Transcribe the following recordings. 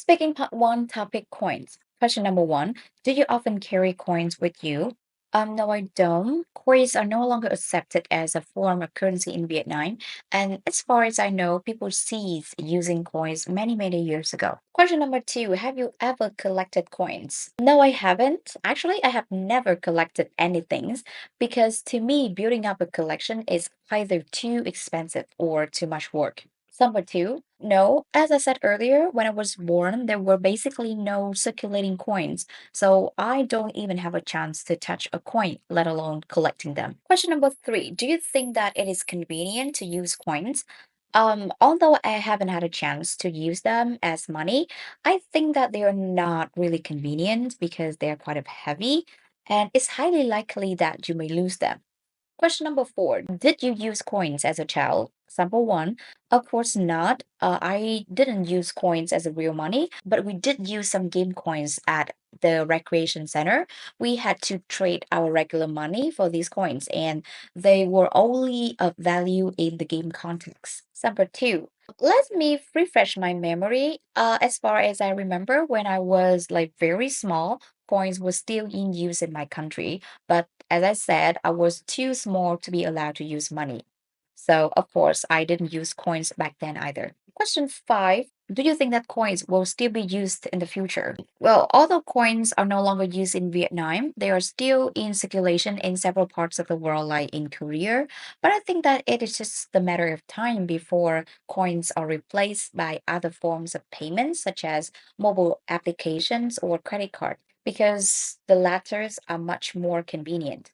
Speaking part one, topic coins. Question number one. Do you often carry coins with you? No, I don't. Coins are no longer accepted as a form of currency in Vietnam. And as far as I know, people ceased using coins many years ago. Question number two. Have you ever collected coins? No, I haven't. Actually, I have never collected anything because to me, building up a collection is either too expensive or too much work. Number two, no. As I said earlier, when I was born, there were basically no circulating coins. So I don't even have a chance to touch a coin, let alone collecting them. Question number three, do you think that it is convenient to use coins? Although I haven't had a chance to use them as money, I think that they are not really convenient because they are quite of heavy, and it's highly likely that you may lose them. Question number four. Did you use coins as a child? Sample one. Of course not. I didn't use coins as a real money, but we did use some game coins at the recreation center. We had to trade our regular money for these coins, and they were only of value in the game context. Number two. Let me refresh my memory. As far as I remember, when I was like very small, coins were still in use in my country. But as I said, I was too small to be allowed to use money. So, of course, I didn't use coins back then either. Question five. Do you think that coins will still be used in the future? Well, although coins are no longer used in Vietnam, they are still in circulation in several parts of the world, like in Korea. But I think that it is just a matter of time before coins are replaced by other forms of payments, such as mobile applications or credit card, because the latters are much more convenient.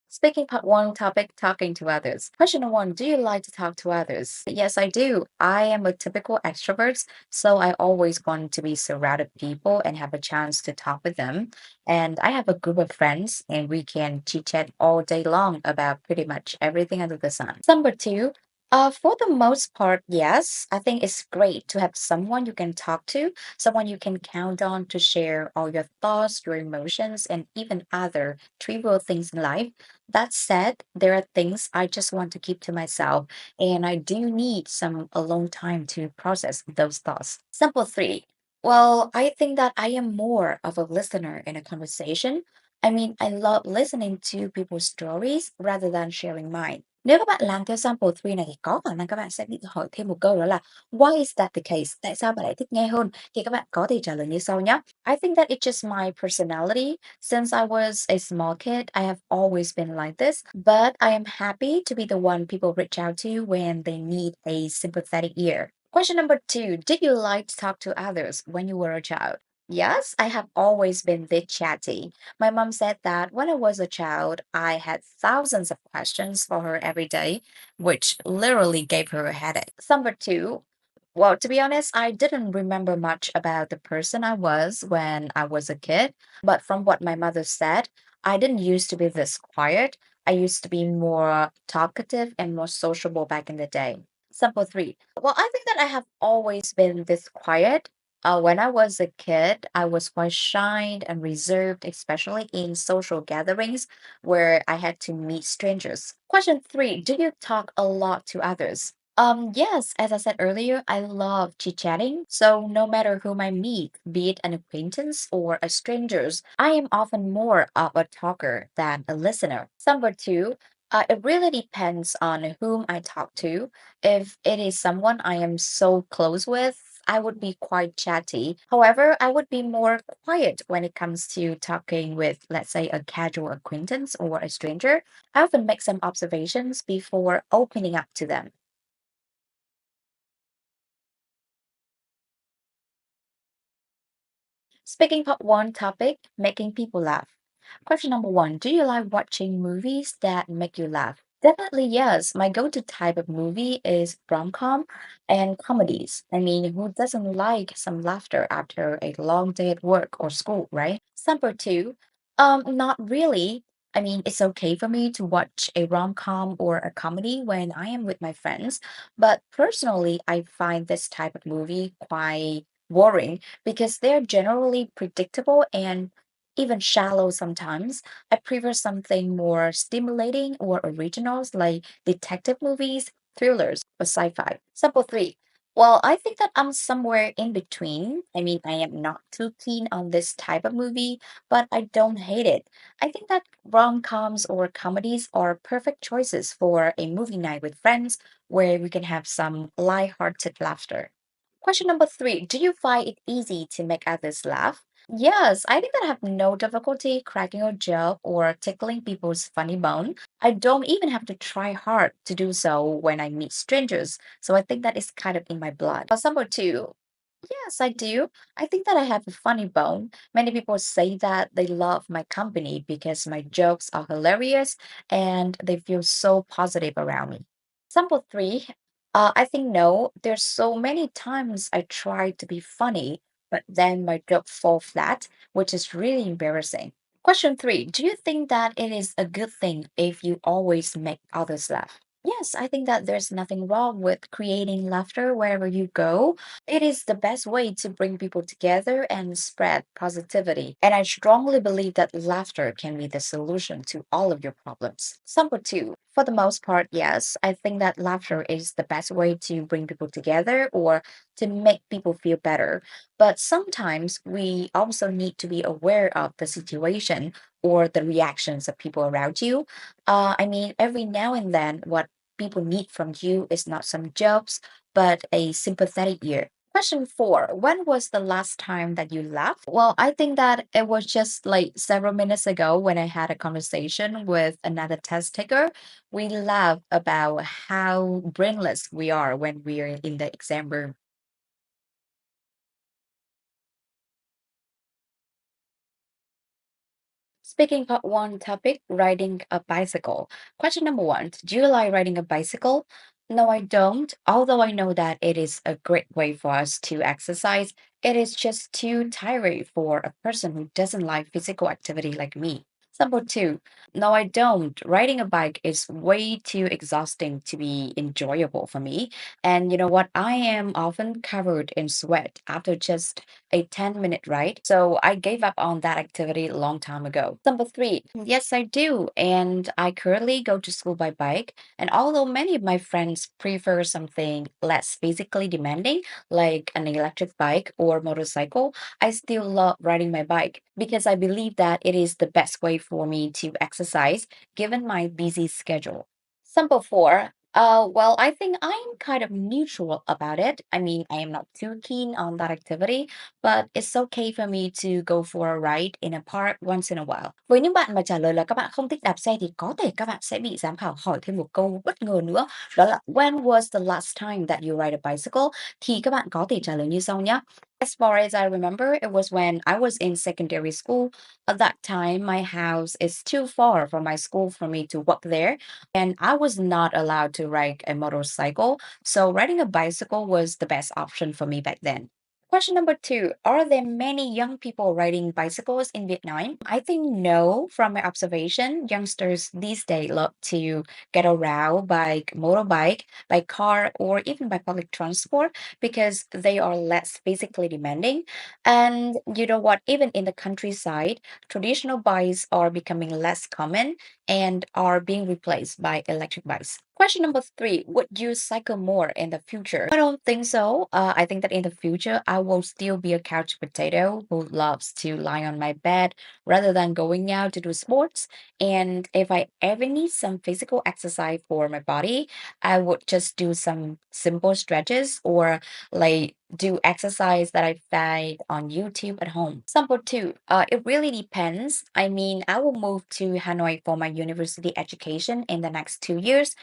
Speaking part one topic, talking to others. Question number one, do you like to talk to others? Yes, I do. I am a typical extrovert, so I always want to be surrounded people and have a chance to talk with them. And I have a group of friends, and we can chit chat all day long about pretty much everything under the sun. Number two, for the most part, yes, I think it's great to have someone you can talk to, someone you can count on to share all your thoughts, your emotions, and even other trivial things in life. That said, there are things I just want to keep to myself, and I do need some alone time to process those thoughts. Simple three. Well, I think that I am more of a listener in a conversation. I mean, I love listening to people's stories rather than sharing mine. Nếu các bạn làm theo sample 3 này thì có khả năng các bạn sẽ bị hỏi thêm một câu đó là Why is that the case? Tại sao bạn lại thích nghe hơn? Thì các bạn có thể trả lời như sau nhé. I think that it's just my personality. Since I was a small kid, I have always been like this, but I am happy to be the one people reach out to when they need a sympathetic ear. Question number two. Did you like to talk to others when you were a child? Yes, I have always been a bit chatty. My mom said that when I was a child, I had thousands of questions for her every day, which literally gave her a headache. Number two, well, to be honest, I didn't remember much about the person I was when I was a kid, but from what my mother said, I didn't used to be this quiet. I used to be more talkative and more sociable back in the day. Sample three. Well, I think that I have always been this quiet. When I was a kid, I was quite shy and reserved, especially in social gatherings where I had to meet strangers. Question three. Do you talk a lot to others? Yes, as I said earlier, I love chit-chatting. So no matter whom I meet, be it an acquaintance or a strangers, I am often more of a talker than a listener. Number two, it really depends on whom I talk to. If it is someone I am so close with, I would be quite chatty. However, I would be more quiet when it comes to talking with, let's say, a casual acquaintance or a stranger. I often make some observations before opening up to them. Speaking part one topic, making people laugh. Question number one, do you like watching movies that make you laugh? Definitely yes. My go-to type of movie is rom-com and comedies. I mean, who doesn't like some laughter after a long day at work or school, right? Number two, not really. I mean, it's okay for me to watch a rom-com or a comedy when I am with my friends, but personally, I find this type of movie quite boring because they're generally predictable and even shallow sometimes. I prefer something more stimulating or originals like detective movies, thrillers, or sci fi. Sample three. Well, I think that I'm somewhere in between. I mean, I am not too keen on this type of movie, but I don't hate it. I think that rom-coms or comedies are perfect choices for a movie night with friends where we can have some light-hearted laughter. Question number three, do you find it easy to make others laugh? Yes, I think that I have no difficulty cracking a joke or tickling people's funny bone. I don't even have to try hard to do so when I meet strangers. So I think that is kind of in my blood. Number two, yes, I do. I think that I have a funny bone. Many people say that they love my company because my jokes are hilarious and they feel so positive around me. Sample three, I think no. There's so many times I try to be funny, but then my jokes fall flat, which is really embarrassing. Question three, do you think that it is a good thing if you always make others laugh? Yes, I think that there's nothing wrong with creating laughter wherever you go. It is the best way to bring people together and spread positivity. And I strongly believe that laughter can be the solution to all of your problems. Number two, for the most part, yes, I think that laughter is the best way to bring people together or to make people feel better. But sometimes we also need to be aware of the situation or the reactions of people around you. I mean, every now and then, what people need from you is not some jokes, but a sympathetic ear. Question four, when was the last time that you laughed? Well, I think that it was just like several minutes ago when I had a conversation with another test taker. We laughed about how brainless we are when we are in the exam room. Speaking part one topic, riding a bicycle. Question number one, do you like riding a bicycle? No, I don't. Although I know that it is a great way for us to exercise, it is just too tiring for a person who doesn't like physical activity like me. Number two, no, I don't. Riding a bike is way too exhausting to be enjoyable for me. And you know what? I am often covered in sweat after just a 10-minute ride. So I gave up on that activity a long time ago. Number three, yes, I do. And I currently go to school by bike. And although many of my friends prefer something less physically demanding, like an electric bike or motorcycle, I still love riding my bike because I believe that it is the best way for me to exercise given my busy schedule. Sample four. Well, I think I'm kind of neutral about it. I mean, I am not too keen on that activity, but it's okay for me to go for a ride in a park once in a while. Với những bạn mà trả lời là các bạn không thích đạp xe thì có thể các bạn sẽ bị giám khảo hỏi thêm một câu bất ngờ nữa. Đó là when was the last time that you ride a bicycle? Thì các bạn có thể trả lời như sau nhé. As far as I remember, it was when I was in secondary school. At that time, my house is too far from my school for me to walk there, and I was not allowed to ride a motorcycle. So riding a bicycle was the best option for me back then. Question number two, are there many young people riding bicycles in Vietnam? I think no. From my observation, youngsters these days love to get around by motorbike, by car, or even by public transport because they are less physically demanding. And you know what? Even in the countryside, traditional bikes are becoming less common and are being replaced by electric bikes. Question number three, would you cycle more in the future? I don't think so. I think that in the future, I will still be a couch potato who loves to lie on my bed rather than going out to do sports. And if I ever need some physical exercise for my body, I would just do some simple stretches or like do exercise that I find on YouTube at home. Sample two, it really depends. I mean, I will move to Hanoi for my university education in the next 2 years.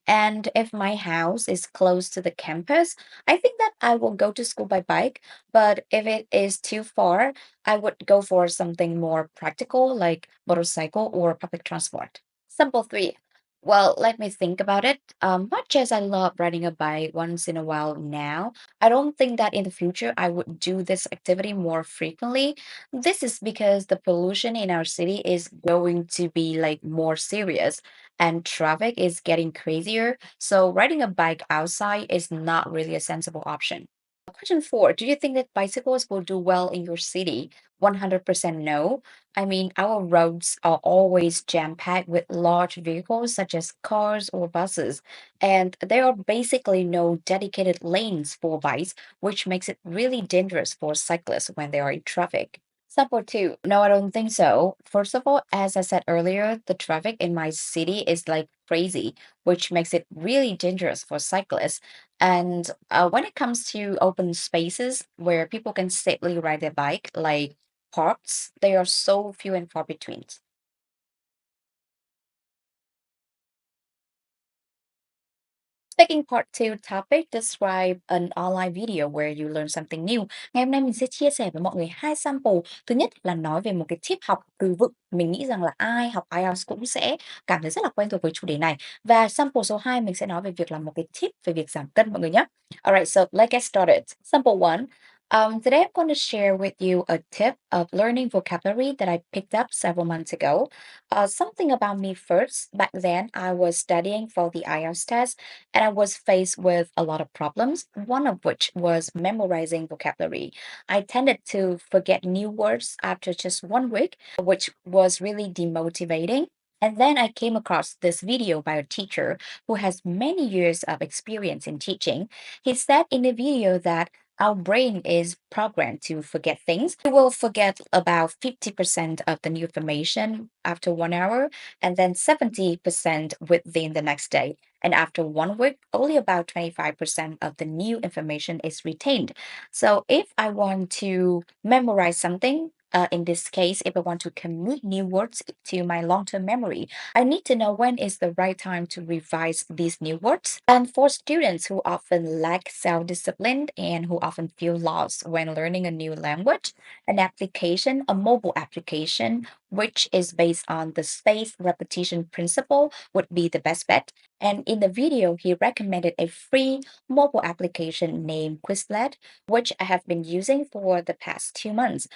And if my house is close to the campus, I think that I will go to school by bike. But if it is too far, I would go for something more practical like motorcycle or public transport. Sample three. Well, let me think about it. Much as I love riding a bike once in a while now, I don't think that in the future I would do this activity more frequently. This is because the pollution in our city is going to be like more serious and traffic is getting crazier. So riding a bike outside is not really a sensible option. Question four, do you think that bicycles will do well in your city? 100% no. I mean, our roads are always jam-packed with large vehicles such as cars or buses, and there are basically no dedicated lanes for bikes, which makes it really dangerous for cyclists when they are in traffic. Support two. No, I don't think so. First of all, as I said earlier, the traffic in my city is like crazy, which makes it really dangerous for cyclists. And when it comes to open spaces where people can safely ride their bike, like parks, they are so few and far between. Speaking part two topic, describe an online video where you learn something new. Ngày hôm nay mình sẽ chia sẻ với mọi người hai sample. Thứ nhất là nói về một cái tip học từ vựng. Mình nghĩ rằng là ai học IELTS cũng sẽ cảm thấy rất là quen thuộc với chủ đề này. Và sample số 2 mình sẽ nói về việc là một cái tip về việc giảm cân mọi người nhé. Alright, so let's get started. Sample one. Today I'm going to share with you a tip of learning vocabulary that I picked up several months ago. Something about me first. Back then, I was studying for the IELTS test and I was faced with a lot of problems, one of which was memorizing vocabulary. I tended to forget new words after just 1 week, which was really demotivating. And then I came across this video by a teacher who has many years of experience in teaching. He said in the video that our brain is programmed to forget things. We will forget about 50% of the new information after 1 hour and then 70% within the next day. And after 1 week, only about 25% of the new information is retained. So if I want to memorize something, in this case, if I want to commit new words to my long term memory, I need to know when is the right time to revise these new words. And for students who often lack self discipline and who often feel lost when learning a new language, an application, a mobile application, which is based on the spaced repetition principle, would be the best bet. And in the video, he recommended a free mobile application named Quizlet, which I have been using for the past 2 months.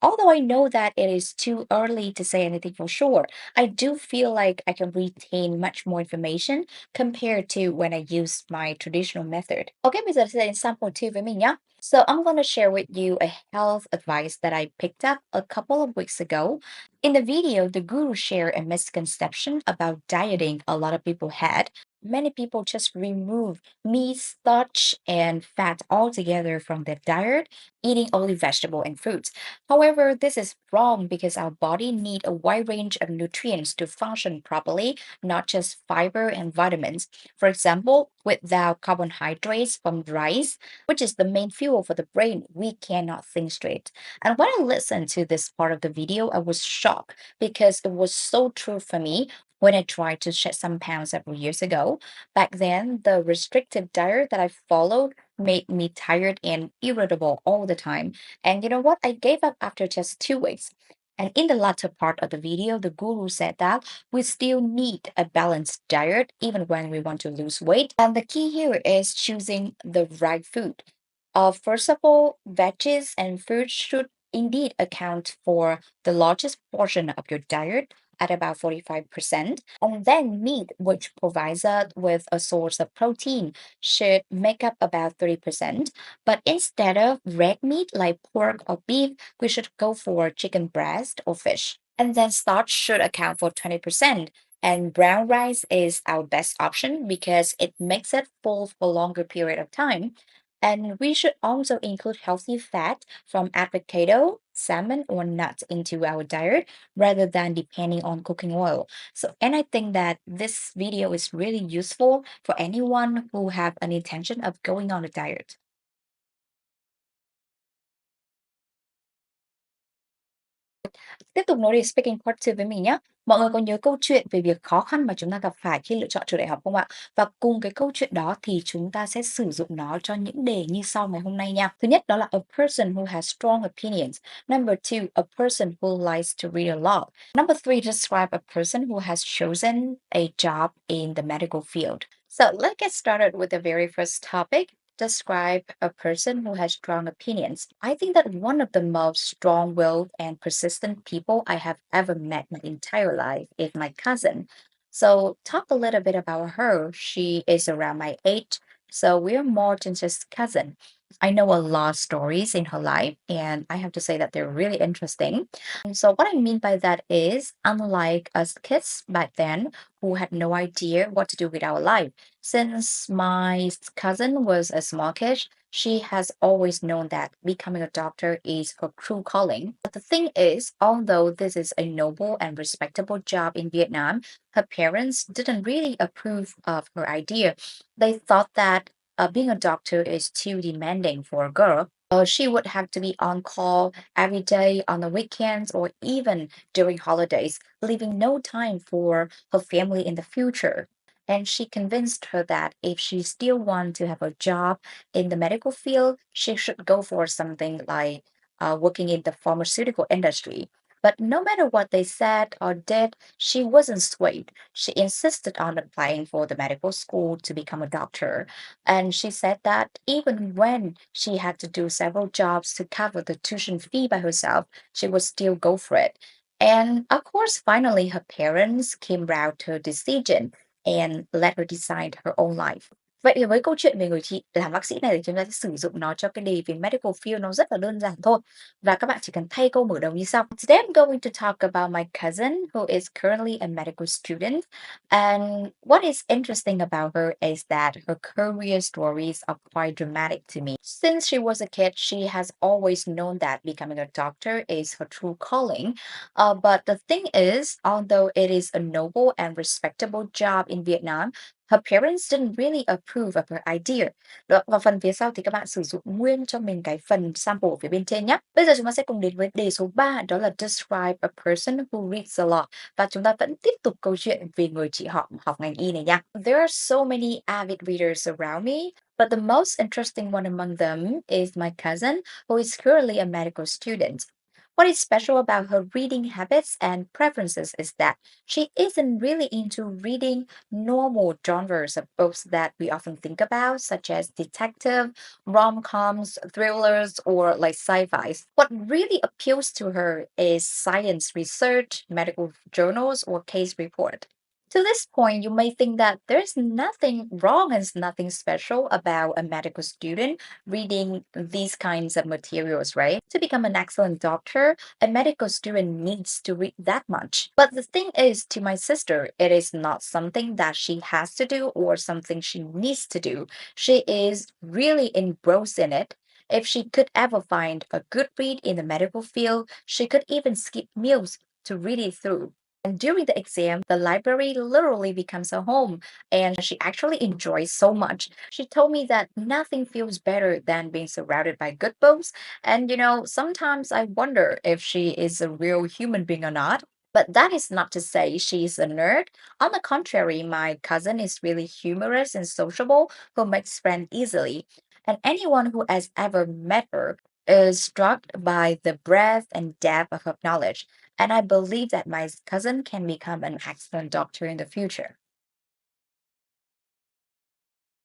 Although I know that it is too early to say anything for sure, I do feel like I can retain much more information compared to when I used my traditional method. Okay, bây giờ sẽ đến sample 2 với mình nhé. So I'm going to share with you a health advice that I picked up a couple of weeks ago. In the video, the guru shared a misconception about dieting a lot of people had. Many people just remove meat, starch, and fat altogether from their diet, eating only vegetable and fruits. However, this is wrong because our body need a wide range of nutrients to function properly, not just fiber and vitamins. For example, without carbohydrates from rice, which is the main fuel for the brain, we cannot think straight. And when I listened to this part of the video, I was shocked because it was so true for me when I tried to shed some pounds several years ago. Back then, the restrictive diet that I followed made me tired and irritable all the time. And you know what? I gave up after just 2 weeks. And in the latter part of the video, the guru said that we still need a balanced diet even when we want to lose weight. And the key here is choosing the right food. First of all, veggies and fruits should indeed account for the largest portion of your diet at about 45%. And then meat, which provides us with a source of protein, should make up about 30%. But instead of red meat like pork or beef, we should go for chicken breast or fish. And then starch should account for 20%. And brown rice is our best option because it makes it full for a longer period of time. And we should also include healthy fat from avocado, salmon, or nuts into our diet rather than depending on cooking oil. So, and I think that this video is really useful for anyone who have an intention of going on a diet. Tiếp tục nói về speaking part 2 với mình nhé. Mọi người có nhớ câu chuyện về việc khó khăn mà chúng ta gặp phải khi lựa chọn trường đại học không ạ? Và cùng cái câu chuyện đó thì chúng ta sẽ sử dụng nó cho những đề như sau ngày hôm nay nha. Thứ nhất đó là a person who has strong opinions. Number two, a person who likes to read a lot. Number three, describe a person who has chosen a job in the medical field. So let's get started with the very first topic. Describe a person who has strong opinions. I think that one of the most strong willed and persistent people I have ever met my entire life is my cousin. So, talk a little bit about her. She is around my age. So we're more than just cousin. I know a lot of stories in her life, and I have to say that they're really interesting. And so what I mean by that is, unlike us kids back then who had no idea what to do with our life, since my cousin was a small kid, she has always known that becoming a doctor is her true calling. But the thing is, although this is a noble and respectable job in Vietnam, her parents didn't really approve of her idea. They thought that being a doctor is too demanding for a girl. She would have to be on call every day on the weekends or even during holidays, leaving no time for her family in the future. And she convinced her that if she still wanted to have a job in the medical field, she should go for something like working in the pharmaceutical industry. But no matter what they said or did, she wasn't swayed. She insisted on applying for the medical school to become a doctor. And she said that even when she had to do several jobs to cover the tuition fee by herself, she would still go for it. And of course, finally, her parents came round to her decision and let her decide her own life. Vậy thì với câu chuyện về người chị làm bác sĩ này thì chúng ta sẽ sử dụng nó cho cái đề về medical field nó rất là đơn giản thôi. Và các bạn chỉ cần thay câu mở đầu như sau. Today I'm going to talk about my cousin who is currently a medical student. And what is interesting about her is that her career stories are quite dramatic to me. Since she was a kid, she has always known that becoming a doctor is her true calling. But the thing is, although it is a noble and respectable job in Vietnam, her parents didn't really approve of her idea. Đó, và phần phía sau thì các bạn sử dụng nguyên cho mình cái phần sample ở phía bên trên nhé. Bây giờ chúng ta sẽ cùng đến với đề số 3, đó là describe a person who reads a lot. Và chúng ta vẫn tiếp tục câu chuyện về người chị họ học ngành y này nha. There are so many avid readers around me, but the most interesting one among them is my cousin, who is currently a medical student. What is special about her reading habits and preferences is that she isn't really into reading normal genres of books that we often think about, such as detective, rom-coms, thrillers, or like sci-fi. What really appeals to her is science research, medical journals, or case report. To this point, you may think that there's nothing wrong and nothing special about a medical student reading these kinds of materials, right? To become an excellent doctor, a medical student needs to read that much. But the thing is, to my sister, it is not something that she has to do or something she needs to do. She is really engrossed in it. If she could ever find a good read in the medical field, she could even skip meals to read it through. And during the exam, the library literally becomes a home, and she actually enjoys so much. She told me that nothing feels better than being surrounded by good books. And sometimes I wonder if she is a real human being or not. But that is not to say she's a nerd. On the contrary, my cousin is really humorous and sociable, who makes friends easily. And anyone who has ever met her is struck by the breadth and depth of her knowledge. And I believe that my cousin can become an excellent doctor in the future.